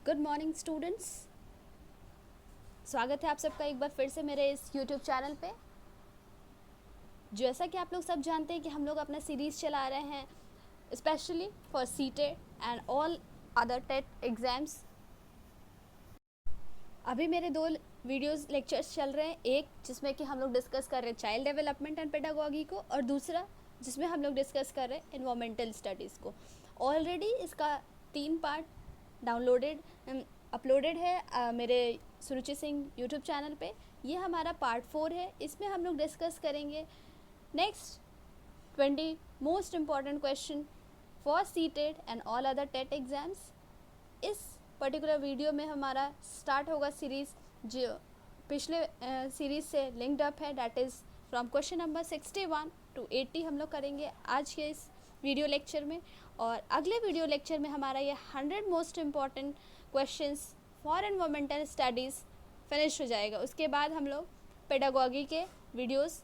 Good morning students. स्वागत है आप सबका एक बार फिर से मेरे इस यूट्यूब चैनल पे। जैसा कि आप लोग सब जानते हैं कि हम लोग अपना सीरीज़ चला रहे हैं specially for CTET and all other TET exams. अभी मेरे दो वीडियोस लेक्चर्स चल रहे हैं, एक जिसमें कि हम लोग डिस्कस कर रहे हैं चाइल्ड डेवलपमेंट एंड पेडागॉजी को, और दूसरा जिसमें हम लोग डिस्कस कर रहे हैं एनवायरमेंटल स्टडीज़ को। ऑलरेडी इसका 3 पार्ट डाउनलोडेड अपलोडेड है मेरे सुरुचि सिंह यूट्यूब चैनल पे। ये हमारा पार्ट 4 है। इसमें हम लोग डिस्कस करेंगे next 20 most important question for CTET and all other TET exams. इस पर्टिकुलर वीडियो में हमारा स्टार्ट होगा सीरीज़ जो पिछले सीरीज़ से लिंक्ड अप है, that is from question number 61 to 80 हम लोग करेंगे आज के इस वीडियो लेक्चर में। और अगले वीडियो लेक्चर में हमारा ये 100 most important questions for environmental studies finish हो जाएगा। उसके बाद हम लोग पेडागॉजी के वीडियोस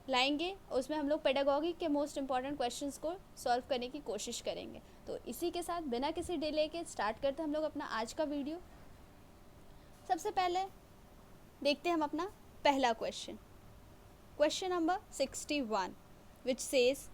लाएंगे, उसमें हम लोग पेडागॉजी के मोस्ट इम्पॉर्टेंट क्वेश्चंस को सॉल्व करने की कोशिश करेंगे। तो इसी के साथ बिना किसी डिले के स्टार्ट करते हैं हम लोग अपना आज का वीडियो। सबसे पहले देखते हैं हम अपना पहला question, question number 61, which says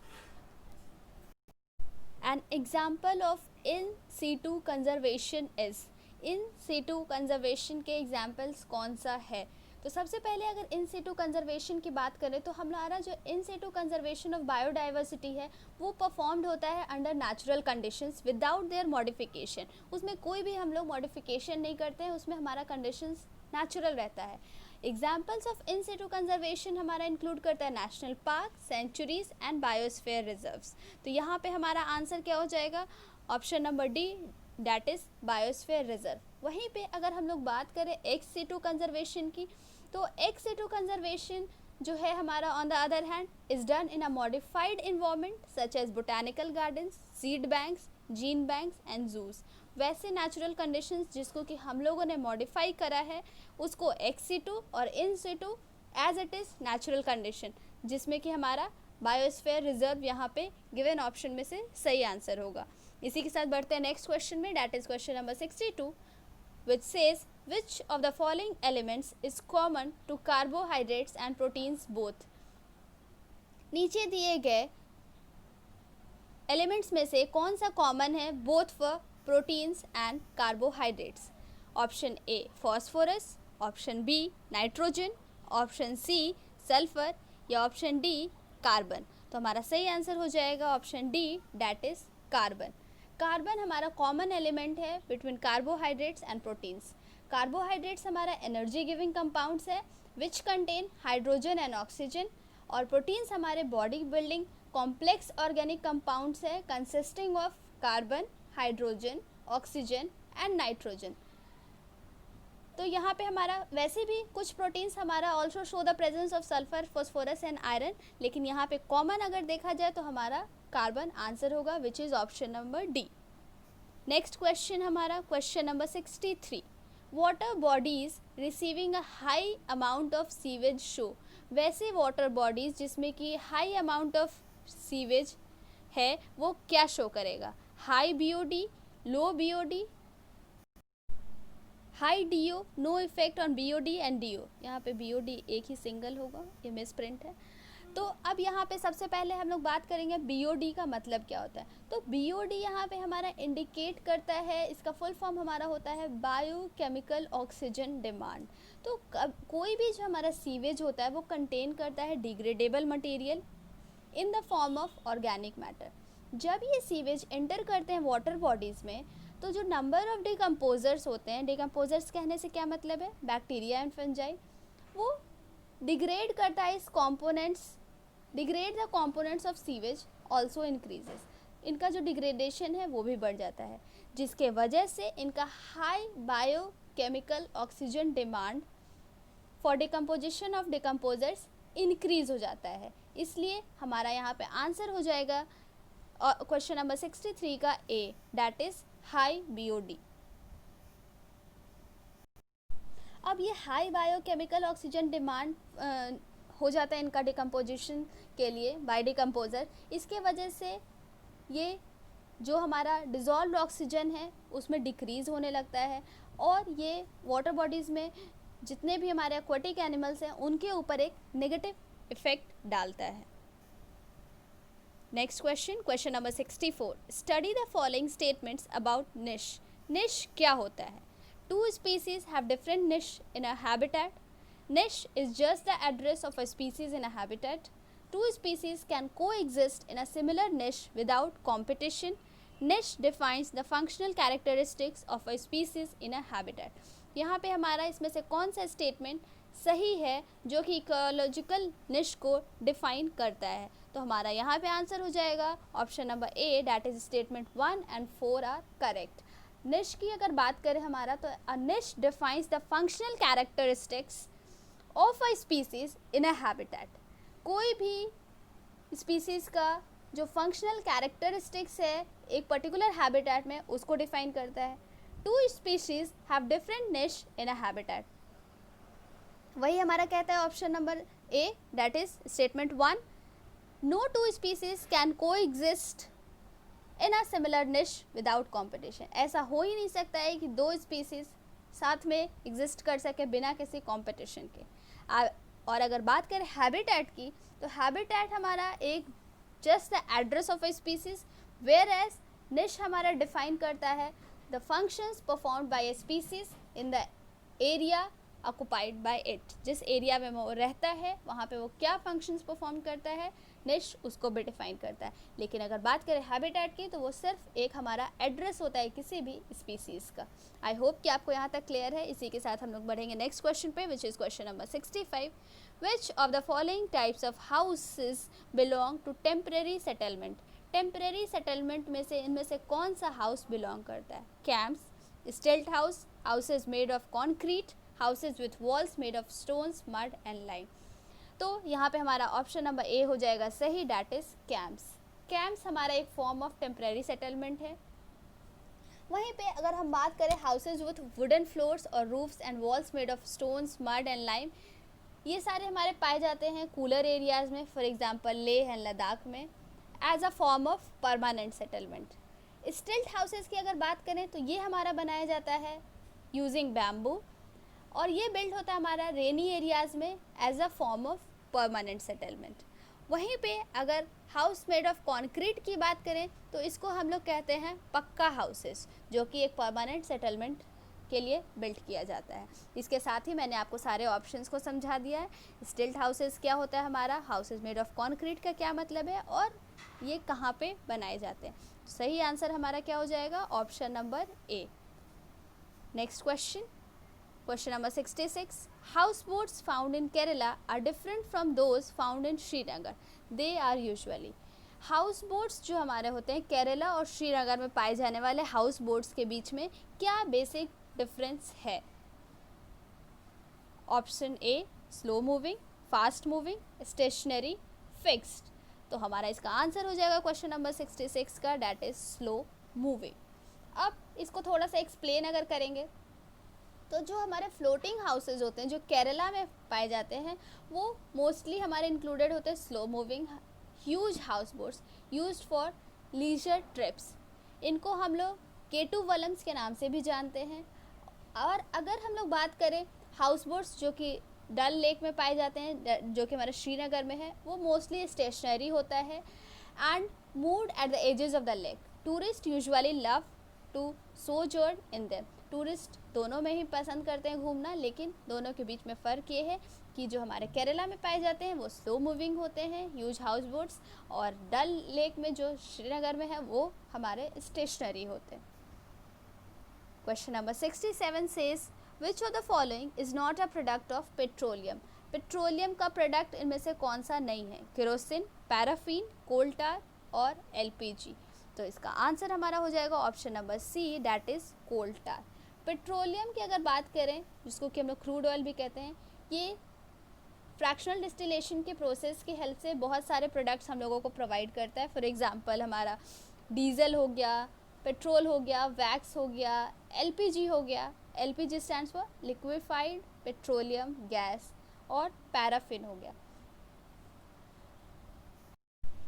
An example of in situ conservation is। in situ conservation के एग्जाम्पल्स कौन सा है? तो सबसे पहले अगर इन सिटू कंजर्वेशन की बात करें तो हमारा जो इन सिटू कंजर्वेशन ऑफ बायोडाइवर्सिटी है वो परफॉर्म्ड होता है under natural conditions without their modification. उसमें कोई भी हम लोग मॉडिफिकेशन नहीं करते हैं, उसमें हमारा कंडीशंस नेचुरल रहता है। Examples of in situ conservation हमारा इंक्लूड करता है national park, sanctuaries and biosphere reserves. तो यहाँ पे हमारा आंसर क्या हो जाएगा? Option number D, that is biosphere reserve. वहीं पे अगर हम लोग बात करें एक्स सिटू कंजर्वेशन की, तो एक्स सिटू कंजर्वेशन जो है हमारा on the other hand is done in a modified environment such as botanical gardens, seed banks, gene banks and zoos. वैसे नेचुरल कंडीशंस जिसको कि हम लोगों ने मॉडिफाई करा है उसको एक्स सिटू और in situ as it is natural condition, जिसमें कि हमारा बायोस्फीयर रिजर्व यहाँ पे गिवन ऑप्शन में से सही आंसर होगा। इसी के साथ बढ़ते हैं नेक्स्ट क्वेश्चन में, that is question number 62, which says which of the following elements is common to carbohydrates and proteins both. नीचे दिए गए एलिमेंट्स में से कौन सा कॉमन है both for proteins and carbohydrates? Option A phosphorus, option B nitrogen, option C sulphur या option D carbon. तो हमारा सही आंसर हो जाएगा option D, that is carbon. Carbon हमारा कॉमन एलिमेंट है between carbohydrates and proteins. Carbohydrates हमारा energy giving compounds है which contain hydrogen and oxygen, और प्रोटीन्स हमारे body building complex organic compounds है consisting of carbon, hydrogen, oxygen and nitrogen. तो यहाँ पे हमारा वैसे भी कुछ प्रोटीन्स हमारा also show the presence of sulphur, phosphorus and iron, लेकिन यहाँ पे कॉमन अगर देखा जाए तो हमारा कार्बन आंसर होगा which is option number D. Next question हमारा question number 63, water bodies receiving a high amount of sewage show. वैसे वाटर बॉडीज जिसमें कि हाई अमाउंट ऑफ सीवेज है वो क्या शो करेगा? High BOD, low BOD, high DO, no effect on BOD and DO. यहाँ पे बीओडी एक ही सिंगल होगा, ये मिस प्रिंट है। तो अब यहाँ पे सबसे पहले हम लोग बात करेंगे बीओडी का मतलब क्या होता है। तो बीओडी यहाँ पे हमारा इंडिकेट करता है, इसका फुल फॉर्म हमारा होता है बायोकेमिकल ऑक्सीजन डिमांड। तो कोई भी जो हमारा सीवेज होता है वो कंटेन करता है degradable material in the form of organic matter. जब ये सीवेज एंटर करते हैं वाटर बॉडीज़ में तो जो नंबर ऑफ डिकम्पोजर्स होते हैं, डिकम्पोजर्स कहने से क्या मतलब है? बैक्टीरिया एंड फंजाई, वो डिग्रेड करता है इस components, degrade the components of sewage also increases. इनका जो डिग्रेडेशन है वो भी बढ़ जाता है, जिसके वजह से इनका high biochemical oxygen demand for decomposition of decomposers increase हो जाता है। इसलिए हमारा यहाँ पे आंसर हो जाएगा क्वेश्चन नंबर 63 का ए, डैट इज हाई बीओडी। अब ये हाई बायोकेमिकल ऑक्सीजन डिमांड हो जाता है इनका डिकम्पोजिशन के लिए बाय डिकम्पोजर। इसके वजह से ये जो हमारा डिज़ोल्व ऑक्सीजन है उसमें डिक्रीज़ होने लगता है, और ये वाटर बॉडीज़ में जितने भी हमारे एक्वाटिक एनिमल्स हैं उनके ऊपर एक नेगेटिव इफेक्ट डालता है। Next question, question number 64, study the following statements about निश। निश क्या होता है? To species have different niche in a habitat. Niche is just the address of a species in a habitat. Two species can coexist in a similar niche without competition. Niche defines the functional characteristics of a species in a habitat. यहाँ पे हमारा इसमें से कौन सा statement सही है जो कि इकोलॉजिकल निश को डिफाइन करता है? तो हमारा यहाँ पे आंसर हो जाएगा option number A, that is statement 1 and 4 are correct. Niche की अगर बात करें हमारा, तो a niche defines the functional characteristics of a species in a habitat. कोई भी स्पीसीज का जो फंक्शनल कैरेक्टरिस्टिक्स है एक पर्टिकुलर हैबिटेट में, उसको डिफाइन करता है। To species have different niche in a habitat, वही हमारा कहता है option number A, that is statement 1। No two species can coexist in a similar niche without competition. ऐसा हो ही नहीं सकता है कि दो स्पीसीज साथ में एग्जिस्ट कर सके बिना किसी कॉम्पिटिशन के। और अगर बात करें हैबिटेट की, तो हैबिटेट हमारा एक just the address of a species, whereas niche हमारा डिफाइन करता है the functions performed by a species in the area occupied by it. जिस एरिया में वो रहता है वहाँ पे वो क्या फंक्शंस परफॉर्म करता है, निश उसको भी डिफाइन करता है। लेकिन अगर बात करें हैबिटेट की, तो वो सिर्फ एक हमारा एड्रेस होता है किसी भी स्पीसीज़ का। आई होप कि आपको यहाँ तक क्लियर है। इसी के साथ हम लोग बढ़ेंगे नेक्स्ट क्वेश्चन पे, which is question number 65। Which of the following types of houses belong to temporary settlement. Temporary settlement में से इनमें से कौन सा हाउस बिलोंग करता है? कैंप्स, स्टिल्ट house, houses made of concrete, houses with walls made of stones, mud and lime. तो यहाँ पे हमारा ऑप्शन नंबर ए हो जाएगा सही, डैट इज कैंप्स। कैंप्स हमारा एक फॉर्म ऑफ टेम्परेरी सेटलमेंट है। वहीं पे अगर हम बात करें हाउसेज विथ वुडन फ्लोर्स और roofs and walls made of stones, mud and lime, ये सारे हमारे पाए जाते हैं कूलर एरियाज़ में, for example Leh and Ladakh में, as a form of permanent settlement. Stilt houses की अगर बात करें तो ये हमारा बनाया जाता है यूजिंग बैम्बू, और ये बिल्ड होता है हमारा रेनी एरियाज़ में as a form of permanent settlement. वहीं पे अगर हाउस मेड ऑफ कॉन्क्रीट की बात करें तो इसको हम लोग कहते हैं पक्का हाउसेस, जो कि एक परमानेंट सेटलमेंट के लिए बिल्ड किया जाता है। इसके साथ ही मैंने आपको सारे ऑप्शंस को समझा दिया है। स्टिल्ट हाउसेस क्या होता है हमारा, हाउसेस मेड ऑफ कॉन्क्रीट का क्या मतलब है, और ये कहाँ पे बनाए जाते हैं। सही आंसर हमारा क्या हो जाएगा, option number A. Next question, question number 66, houseboats found in Kerala are different from those found in Srinagar. They are usually, houseboats जो हमारे होते हैं केरला और श्रीनगर में पाए जाने वाले हाउस बोट्स के बीच में क्या बेसिक डिफरेंस है? Option A, slow moving, fast moving, stationary, fixed. तो हमारा इसका आंसर हो जाएगा क्वेश्चन नंबर 66 का, डैट इज स्लो मूविंग। अब इसको थोड़ा सा एक्सप्लेन अगर करेंगे, तो जो हमारे फ्लोटिंग हाउसेज होते हैं जो केरला में पाए जाते हैं, वो मोस्टली हमारे इंक्लूडेड होते हैं slow moving huge houseboats used for leisure trips. इनको हम लोग केटू वलम्स के नाम से भी जानते हैं। और अगर हम लोग बात करें हाउस बोट्स जो कि डल लेक में पाए जाते हैं, जो कि हमारे श्रीनगर में है, वो मोस्टली स्टेशनरी होता है and moved at the edges of the lake. Tourist usually love to sojourn in them. Tourist दोनों में ही पसंद करते हैं घूमना, लेकिन दोनों के बीच में फ़र्क ये है कि जो हमारे केरला में पाए जाते हैं वो स्लो मूविंग होते हैं ह्यूज हाउस बोट्स, और डल लेक में जो श्रीनगर में है वो हमारे स्टेशनरी होते हैं। Question number 67 says which of the following is not a product of petroleum. Petroleum का प्रोडक्ट इनमें से कौन सा नहीं है? केरोसिन, पैराफिन, कोल टार और एलपीजी। तो इसका आंसर हमारा हो जाएगा option number C, that is coal tar. Petroleum की अगर बात करें, जिसको कि हम लोग क्रूड ऑयल भी कहते हैं, ये फ्रैक्शनल डिस्टिलेशन के प्रोसेस की हेल्प से बहुत सारे प्रोडक्ट्स हम लोगों को प्रोवाइड करता है। फॉर एग्जांपल हमारा डीजल हो गया, पेट्रोल हो गया, वैक्स हो गया, एलपीजी हो गया। LPG stands for liquefied petroleum gas, और पैराफिन हो गया।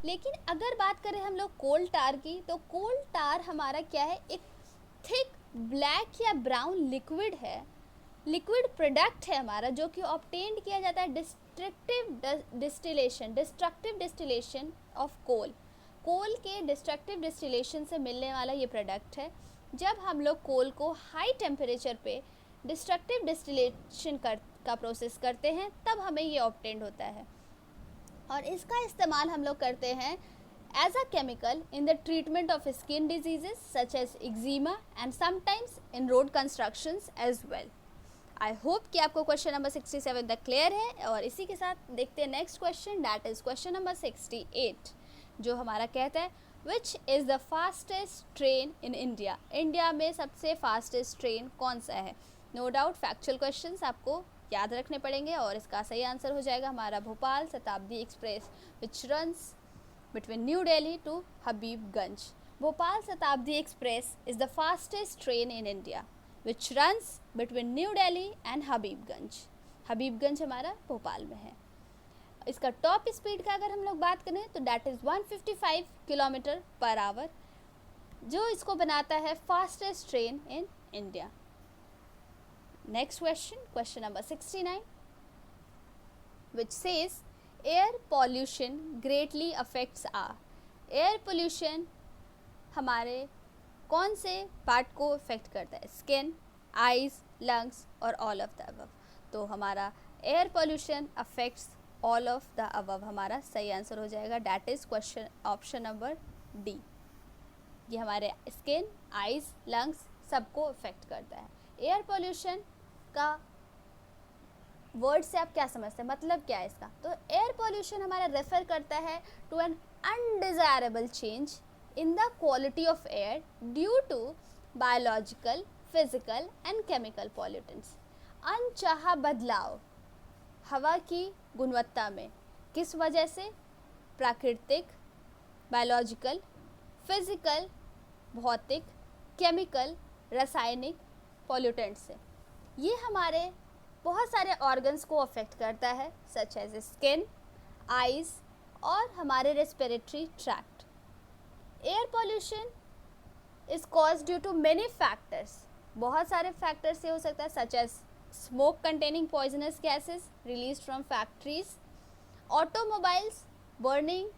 लेकिन अगर बात करें हम लोग कोल टार की, तो कोल टार हमारा क्या है, एक थिक ब्लैक या ब्राउन लिक्विड है, लिक्विड प्रोडक्ट है हमारा, जो कि ऑब्टेन्ड किया जाता है डिस्ट्रक्टिव डिस्टिलेशन ऑफ कोल। कोल के डिस्ट्रक्टिव डिस्टिलेशन से मिलने वाला ये प्रोडक्ट है। जब हम लोग कोल को हाई टेम्परेचर पे डिस्ट्रक्टिव डिस्टिलेशन का प्रोसेस करते हैं, तब हमें ये ऑब्टेन्ड होता है, और इसका इस्तेमाल हम लोग करते हैं as a chemical in the treatment of skin diseases such as eczema and sometimes in road constructions as well. I hope कि आपको क्वेश्चन नंबर 67 तक क्लियर है, और इसी के साथ देखते हैं next question, that is question number 68, जो हमारा कहता है which is the fastest train in India. India में सबसे फास्टेस्ट ट्रेन कौन सा है। नो डाउट फैक्चुअल क्वेश्चंस आपको याद रखने पड़ेंगे, और इसका सही आंसर हो जाएगा हमारा भोपाल शताब्दी express which runs between New Delhi to Habibganj. Bhopal Shatabdi Express is the fastest train in India, which runs between New Delhi and Habibganj. Habibganj हमारा भोपाल में है। इसका टॉप स्पीड का अगर हम लोग बात करें तो that is 155 kilometre per hour, जो इसको बनाता है fastest train in India. Next question, question number 69, which says air pollution greatly affects our. Air pollution हमारे कौन से पार्ट को इफेक्ट करता है, स्किन, आइज़, लंग्स और ऑल ऑफ द अबव। तो हमारा air pollution affects all of the above हमारा सही आंसर हो जाएगा, that is question option number D. ये हमारे स्किन, आइज़, लंग्स सबको इफेक्ट करता है। एयर पोल्यूशन का वर्ड से आप क्या समझते हैं, मतलब क्या है इसका। तो एयर पोल्यूशन हमारा रेफर करता है to an undesirable change in the quality of air due to biological, physical and chemical pollutants. अनचाहा बदलाव हवा की गुणवत्ता में किस वजह से, प्राकृतिक, बायोलॉजिकल, फिजिकल, भौतिक, केमिकल, रासायनिक पॉल्यूटेंट से। ये हमारे बहुत सारे ऑर्गन्स को अफेक्ट करता है, सच एज स्किन, आइज़ और हमारे respiratory tract. Air pollution is cause due to many factors, बहुत सारे फैक्टर्स से हो सकता है, such as smoke containing poisonous gases release from factories, automobiles, burning,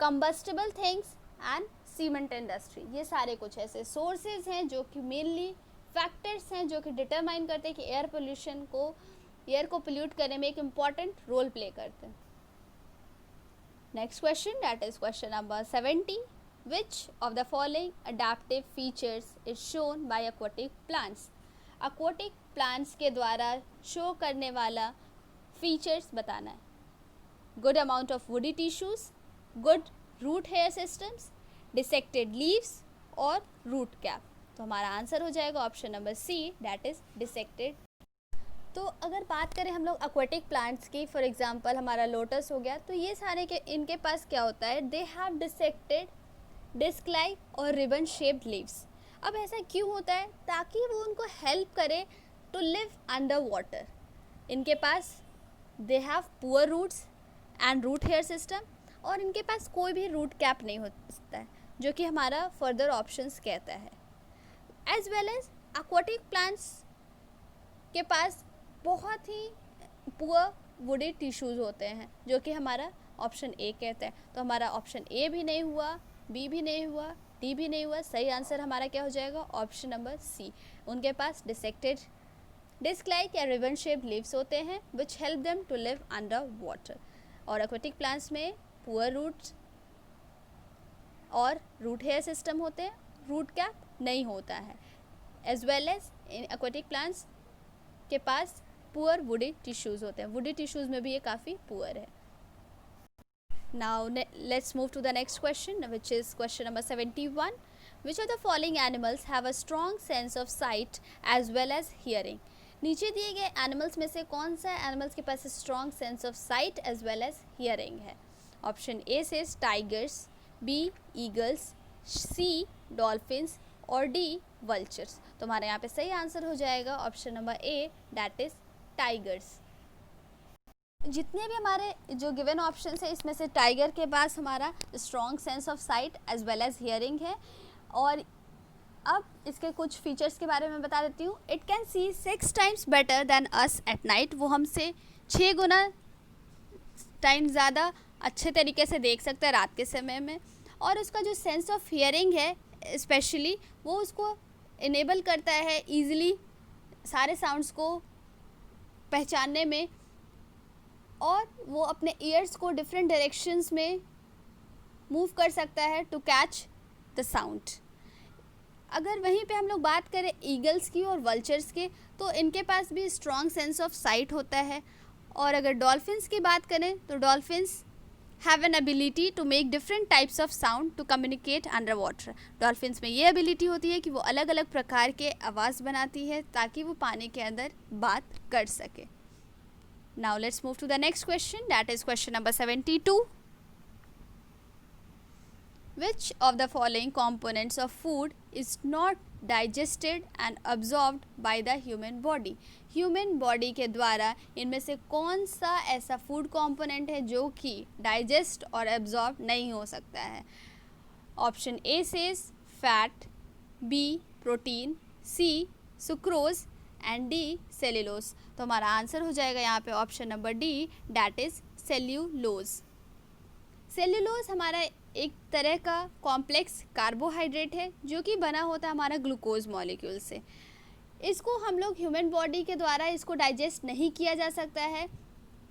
combustible things and cement industry. ये सारे कुछ ऐसे सोर्सेज हैं जो कि मेनली फैक्टर्स हैं जो कि डिटरमाइन करते हैं कि एयर पोल्यूशन को, एयर को पोल्यूट करने में एक इम्पॉर्टेंट रोल प्ले करते हैं। Next question, that is question number 70, which of the following adaptive features is shown by aquatic plants. Aquatic plants के द्वारा शो करने वाला फीचर्स बताना है। Good amount of woody tissues, good root hair systems, dissected leaves और root cap. तो हमारा answer हो जाएगा option number C, that is dissected. तो अगर बात करें हम लोग एक्वाटिक प्लांट्स की, फॉर एग्जांपल हमारा लोटस हो गया, तो ये सारे के इनके पास क्या होता है, they have dissected disc like और रिबन शेप्ड लीव्स। अब ऐसा क्यों होता है, ताकि वो उनको हेल्प करे टू लिव अंडर वाटर। इनके पास they have poor roots and root hair system, और इनके पास कोई भी रूट कैप नहीं हो सकता है, जो कि हमारा फर्दर ऑप्शंस कहता है। As well as aquatic plants के पास बहुत ही पुअर वुडी टिश्यूज़ होते हैं, जो कि हमारा ऑप्शन ए कहता है। तो हमारा ऑप्शन ए भी नहीं हुआ, बी भी नहीं हुआ, डी भी नहीं हुआ, सही आंसर हमारा क्या हो जाएगा, ऑप्शन नंबर सी। उनके पास डिसेक्टेड डिस्क लाइक या रिबन शेप्ड लीव्स होते हैं which help them to live under water. और एक्वाटिक प्लांट्स में पुअर रूट्स और रूट हेयर सिस्टम होते हैं, रूट कैप नहीं होता है। As well as in aquatic plants के पास पुअर वुडी टिश्यूज़ होते हैं, वुडी टिश्यूज़ में भी ये काफ़ी पुअर है। Now let's move to the next question, which is question number 71, which of the following animals have a strong sense of sight as well as hearing. नीचे दिए गए एनिमल्स में से कौन सा एनिमल्स के पास strong sense of sight as well as hearing है। ऑप्शन ए से tigers, B eagles, C dolphins और डी वल्चर्स। तो हमारे यहाँ पे सही आंसर हो जाएगा option number A, that is tigers. जितने भी हमारे जो गिवन ऑप्शंस है इसमें से टाइगर के पास हमारा strong sense of sight as well as hearing है। और अब इसके कुछ फीचर्स के बारे में बता देती हूँ। It can see 6 times better than us at night, वो हमसे 6 गुना टाइम ज़्यादा अच्छे तरीके से देख सकता है रात के समय में। और उसका जो सेंस ऑफ हियरिंग है स्पेशली, वो उसको इनेबल करता है ईज़िली सारे साउंड्स को पहचानने में, और वो अपने ईयर्स को डिफरेंट डायरेक्शंस में मूव कर सकता है टू कैच द साउंड। अगर वहीं पे हम लोग बात करें ईगल्स की और वल्चर्स के, तो इनके पास भी स्ट्रॉन्ग सेंस ऑफ साइट होता है। और अगर डॉल्फिन्स की बात करें तो dolphins have an ability to make different types of sound to communicate under water. Dolphins में ये एबिलिटी होती है कि वो अलग अलग प्रकार के आवाज़ बनाती है ताकि वो पानी के अंदर बात कर सके। Now let's move to the next question, that is question number 72. Which of the following components of food is not digested and absorbed by the human body? Human body के द्वारा इनमें से कौन सा ऐसा food component है जो कि digest और absorb नहीं हो सकता है? Option A says fat, B protein, C sucrose and D cellulose. तो हमारा आंसर हो जाएगा यहाँ पे option number D, that is cellulose. Cellulose हमारा एक तरह का कॉम्प्लेक्स कार्बोहाइड्रेट है जो कि बना होता है हमारा ग्लूकोज मॉलिक्यूल से। इसको हम लोग ह्यूमन बॉडी के द्वारा इसको डाइजेस्ट नहीं किया जा सकता है,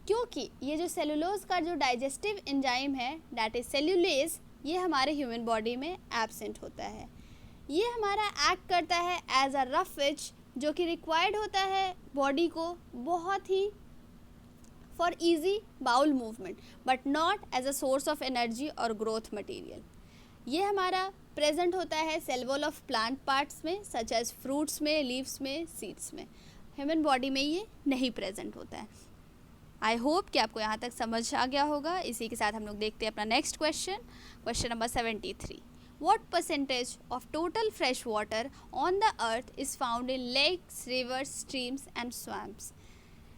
क्योंकि ये जो सेल्यूलोज का जो डाइजेस्टिव एंजाइम है डैट इज़ सेल्यूलेज, ये हमारे ह्यूमन बॉडी में एब्सेंट होता है। ये हमारा एक्ट करता है एज अ रफ एज, जो कि रिक्वायर्ड होता है बॉडी को बहुत ही for easy bowel movement, but not as a source of energy और ग्रोथ मटेरियल। ये हमारा प्रेजेंट होता है cell wall of plant parts में, सच एज फ्रूट्स में, लीव्स में, सीड्स में। ह्यूमन बॉडी में ये नहीं प्रेजेंट होता है। आई होप कि आपको यहाँ तक समझ आ गया होगा। इसी के साथ हम लोग देखते हैं अपना next question, question number 73. What percentage of total fresh water on the earth is found in lakes, rivers, streams and swamps?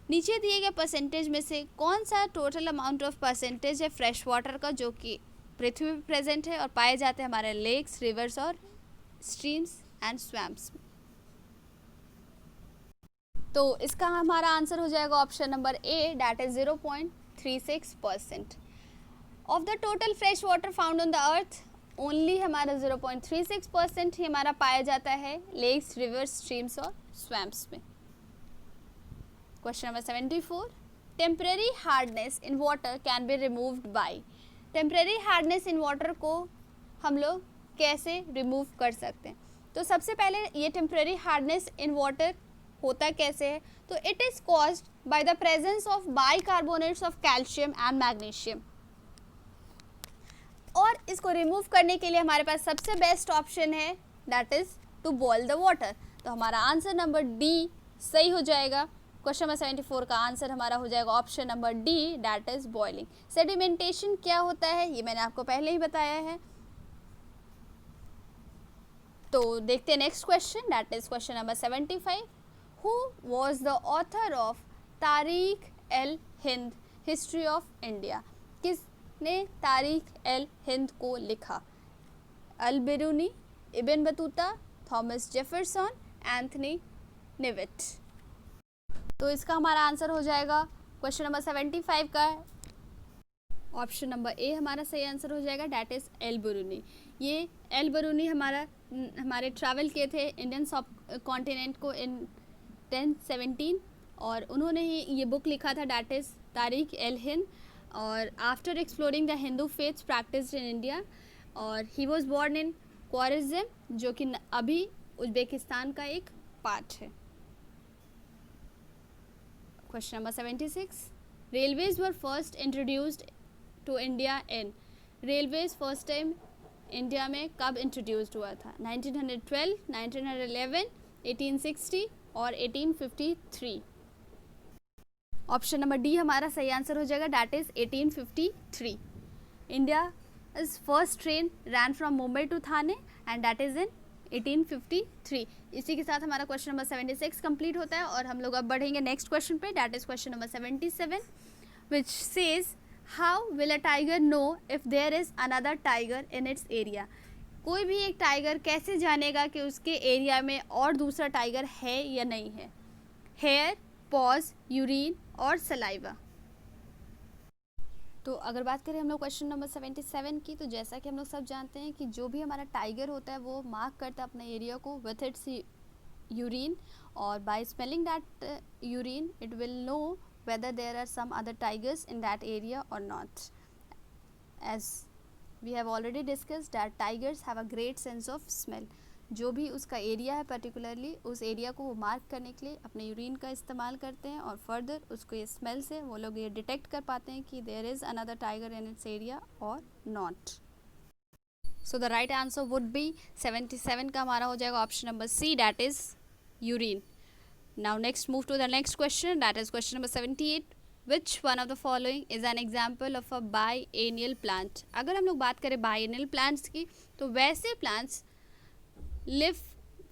नीचे दिए गए परसेंटेज में से कौन सा टोटल अमाउंट ऑफ परसेंटेज है फ्रेश वाटर का जो कि पृथ्वी में प्रेजेंट है और पाए जाते हैं हमारे लेक्स, रिवर्स और स्ट्रीम्स एंड स्वैम्प्स में? तो इसका हमारा आंसर हो जाएगा option number A, that is 0.36%। Of the total fresh water found on the earth, only हमारा 0.36% ही हमारा पाया जाता है लेक्स, रिवर्स, स्ट्रीम्स और स्वैम्प्स में। Question number 74. Temporary hardness in water can be removed by. Temporary hardness in water को हम लोग कैसे रिमूव कर सकते हैं? तो सबसे पहले ये टेम्परेरी हार्डनेस इन वाटर होता कैसे है? तो it is caused by the presence of bicarbonates of calcium and magnesium. और इसको रिमूव करने के लिए हमारे पास सबसे बेस्ट ऑप्शन है that is to boil the water. तो हमारा आंसर नंबर डी सही हो जाएगा। क्वेश्चन नंबर 74 का आंसर हमारा हो जाएगा option number D, that is boiling. Sedimentation क्या होता है ये मैंने आपको पहले ही बताया है। तो देखते हैं next question, that is question number 75. Who was the author of Tarikh al Hind history of India? किसने तारीख एल हिंद को लिखा? Al Biruni, Ibn Battuta, Thomas Jefferson, Anthony निविट। तो इसका हमारा आंसर हो जाएगा क्वेश्चन नंबर 75 का ऑप्शन नंबर ए हमारा सही आंसर हो जाएगा, डैट इज़ एल बिरूनी। ये एल बिरूनी हमारे ट्रैवल किए थे इंडियन सब कॉन्टिनेंट को इन 1017 और उन्होंने ही ये बुक लिखा था डैट इज़ तारीख एल हिंद। और after exploring the Hindu faiths practised in India, और ही वॉज बॉर्न इन ख्वारिज़म जो कि अभी उज्बेकिस्तान का एक पार्ट है। Question number 76. Railways were first introduced to India in. Railways first time India में कब इंट्रोड्यूस्ड हुआ था? 1912, 1911, 1860 और 1853। ऑप्शन नंबर डी हमारा सही आंसर हो जाएगा, that is 1853। India is first train ran from Mumbai to Thane and that is in 1853। इसी के साथ हमारा क्वेश्चन नंबर 76 कंप्लीट होता है और हम लोग अब बढ़ेंगे नेक्स्ट क्वेश्चन पे, that is question number 77. which says how will a tiger know if there is another tiger in its area. कोई भी एक टाइगर कैसे जानेगा कि उसके एरिया में और दूसरा टाइगर है या नहीं है? हेयर, पॉज, यूरिन और सलाइवा। तो अगर बात करें हम लोग क्वेश्चन नंबर 77 की, तो जैसा कि हम लोग सब जानते हैं कि जो भी हमारा टाइगर होता है वो मार्क करता है अपने एरिया को विथ इट्स यूरिन, और by smelling that urine it will know whether there are some other tigers in that area or not. As we have already discussed that tigers have a great sense of smell. जो भी उसका area है particularly उस area को वो mark करने के लिए अपने यूरिन का इस्तेमाल करते हैं, और फर्दर उसको ये स्मेल से वो लोग ये डिटेक्ट कर पाते हैं कि there is another tiger in its area और not. So the right answer would be 77 का हमारा हो जाएगा option number C, that is urine. Now next move to the next question, that is question number 78. Which one of the following is an example of a biennial plant? अगर हम लोग बात करें biennial plants की, तो वैसे plants live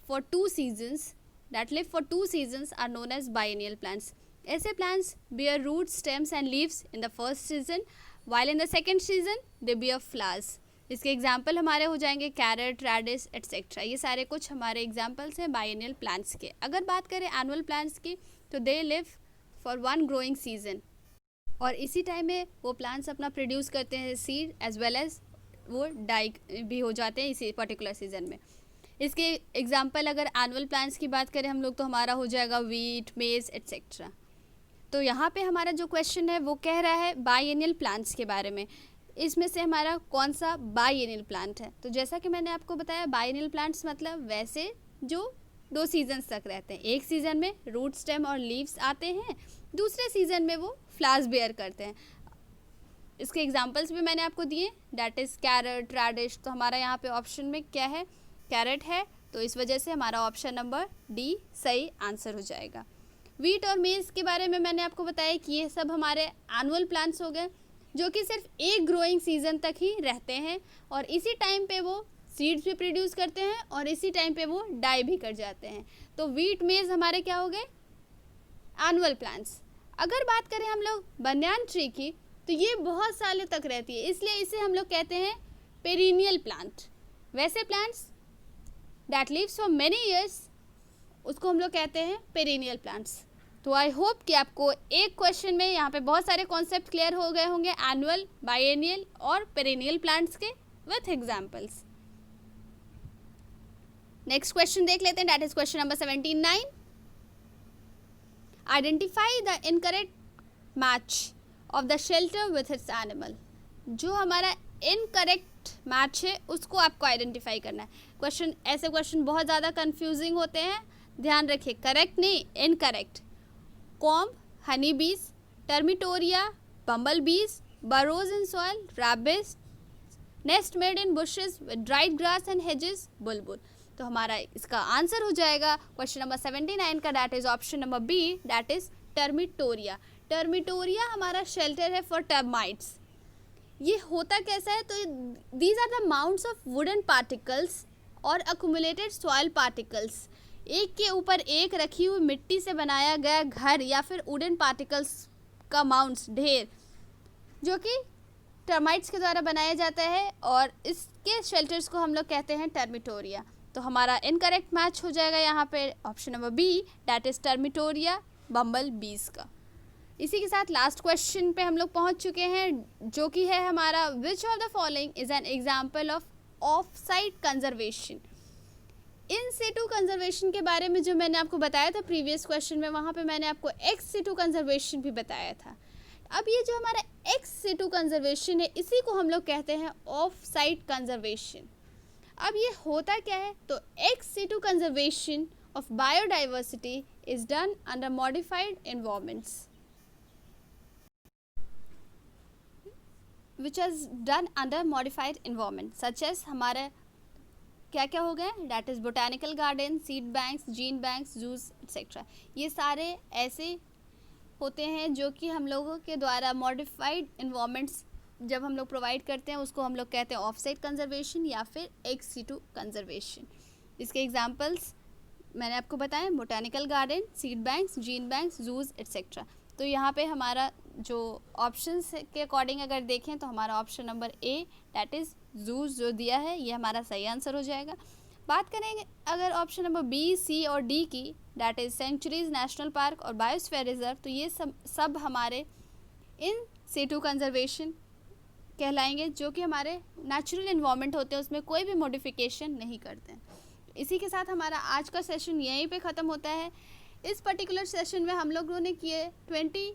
for 2 seasons that live for 2 seasons are known as biennial plants. ऐसे plants bear roots, stems and leaves in the first season, while in the second season they bear flowers. इसके example हमारे हो जाएंगे carat, reddish etcetera. ये सारे कुछ हमारे examples हैं बाइनियल प्लांट्स के. अगर बात करें एनुअल प्लांट्स की, तो they live for 1 growing season, और इसी टाइम में वो प्लांट्स अपना प्रोड्यूस करते हैं सीड एज वेल एज वो डाई भी हो जाते हैं इसी पर्टिकुलर सीजन में. इसके एग्जाम्पल अगर एनुअल प्लांट्स की बात करें हम लोग, तो हमारा हो जाएगा वीट, मेज एट्सेट्रा. तो यहाँ पे हमारा जो क्वेश्चन है वो कह रहा है बाइनियल प्लांट्स के बारे में. इसमें से हमारा कौन सा बाइएनियल प्लांट है? तो जैसा कि मैंने आपको बताया, बाइएनियल प्लांट्स मतलब वैसे जो 2 सीजन्स तक रहते हैं. एक सीज़न में रूट, स्टेम और लीव्स आते हैं, दूसरे सीज़न में वो फ्लावर्स बेयर करते हैं. इसके एग्जांपल्स भी मैंने आपको दिए, दैट इज़ कैरेट, रेडिश. तो हमारा यहाँ पे ऑप्शन में क्या है? कैरेट है, तो इस वजह से हमारा ऑप्शन नंबर डी सही आंसर हो जाएगा. वीट और मेज के बारे में मैंने आपको बताया कि ये सब हमारे एनुअल प्लांट्स हो गए, जो कि सिर्फ एक ग्रोइंग सीजन तक ही रहते हैं, और इसी टाइम पे वो सीड्स भी प्रोड्यूस करते हैं और इसी टाइम पे वो डाई भी कर जाते हैं. तो वीट, मेज हमारे क्या हो गए? Annual plants. अगर बात करें हम लोग बनियान ट्री की, तो ये बहुत सालों तक रहती है, इसलिए इसे हम लोग कहते हैं पेरिनियल प्लांट. वैसे plants that lives for many years, उसको हम लोग कहते हैं पेरिनियल प्लांट्स. तो आई होप कि आपको एक क्वेश्चन में यहाँ पे बहुत सारे कॉन्सेप्ट क्लियर हो गए होंगे एनुअल, बाइएनियल और पेरिनियल प्लांट्स के विथ एग्जांपल्स. नेक्स्ट क्वेश्चन देख लेते हैं, that is question number 79. Identify the incorrect match of the shelter with its animal. जो हमारा इनकरेक्ट मैच है उसको आपको आइडेंटिफाई करना है. ऐसे क्वेश्चन बहुत ज़्यादा कंफ्यूजिंग होते हैं, ध्यान रखिए. करेक्ट नहीं, इनकरेक्ट. कॉम्ब, हनी बीज, टर्मिटोरिया, बम्बल बीज, burrows in soil, rabbits, nest made in bushes with dried grass and hedges, बुलबुल. तो हमारा इसका आंसर हो जाएगा क्वेश्चन नंबर 79 का, that is option number B, that is termitaria. Termitaria हमारा शेल्टर है फॉर टर्माइट्स. ये होता कैसा है? तो these are the mounds of wooden particles और अक्यूमुलेटेड सॉइल पार्टिकल्स. एक के ऊपर एक रखी हुई मिट्टी से बनाया गया घर या फिर वुडन पार्टिकल्स का माउंट्स, ढेर, जो कि टर्माइट्स के द्वारा बनाया जाता है, और इसके शेल्टर्स को हम लोग कहते हैं टर्मिटोरिया. तो हमारा इनकरेक्ट मैच हो जाएगा यहाँ पे option number B, that is termitaria bumble bees का. इसी के साथ लास्ट क्वेश्चन पे हम लोग पहुँच चुके हैं, जो कि है हमारा विच of the following is an example of site conservation. In situ conservation के बारे में जो मैंने आपको बताया था प्रीवियस क्वेश्चन में, वहाँ पे मैंने आपको एक्स सिटू कंजर्वेशन भी बताया था. अब ये जो हमारा एक्स सिटू कंजर्वेशन है, इसी को हम लोग कहते हैं ऑफ साइट कंजर्वेशन. अब ये होता क्या है? तो ex situ conservation of biodiversity is done under modified environments, which is done under modified environment such as हमारे क्या क्या हो गए? That is botanical garden, seed banks, gene banks, juice etcetera. ये सारे ऐसे होते हैं जो कि हम लोगों के द्वारा मॉडिफाइड इन्वायरमेंट्स जब हम लोग प्रोवाइड करते हैं, उसको हम लोग कहते हैं ऑफ साइट कंजर्वेशन या फिर एक्स सिटू कंजर्वेशन. इसके एग्जांपल्स मैंने आपको बताया, botanical garden, seed banks, gene banks, juice etcetera. तो यहाँ पे हमारा जो ऑप्शंस के अकॉर्डिंग अगर देखें तो हमारा option number A that is juice जो दिया है ये हमारा सही आंसर हो जाएगा। बात करेंगे अगर ऑप्शन नंबर बी, सी और डी की, that is sanctuaries, national park और बायोस्फीयर रिजर्व, तो ये सब हमारे इन सिटू कंजर्वेशन कहलाएंगे, जो कि हमारे नेचुरल इन्वायरमेंट होते हैं, उसमें कोई भी मॉडिफिकेशन नहीं करते हैं। इसी के साथ हमारा आज का सेशन यहीं पे ख़त्म होता है। इस पर्टिकुलर सेशन में हम लोगों ने किए 20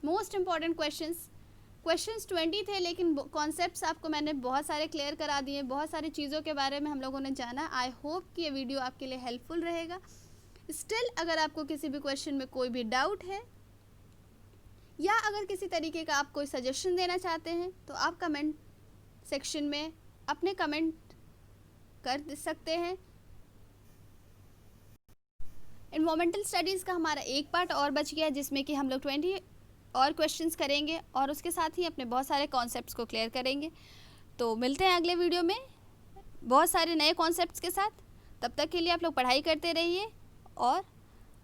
मोस्ट इम्पॉर्टेंट क्वेश्चंस 20 थे, लेकिन कॉन्सेप्ट्स आपको मैंने बहुत सारे क्लियर करा दिए, बहुत सारी चीज़ों के बारे में हम लोगों ने जाना। आई होप कि ये वीडियो आपके लिए हेल्पफुल रहेगा। स्टिल अगर आपको किसी भी क्वेश्चन में कोई भी डाउट है या अगर किसी तरीके का आप कोई सजेशन देना चाहते हैं तो आप कमेंट सेक्शन में अपने कमेंट कर सकते हैं। एनवायरमेंटल स्टडीज़ का हमारा एक पार्ट और बच गया, जिसमें कि हम लोग 20 और क्वेश्चंस करेंगे और उसके साथ ही अपने बहुत सारे कॉन्सेप्ट्स को क्लियर करेंगे। तो मिलते हैं अगले वीडियो में बहुत सारे नए कॉन्सेप्ट्स के साथ। तब तक के लिए आप लोग पढ़ाई करते रहिए और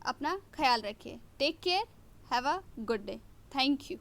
अपना ख्याल रखिए। Take care, have a good day. Thank you.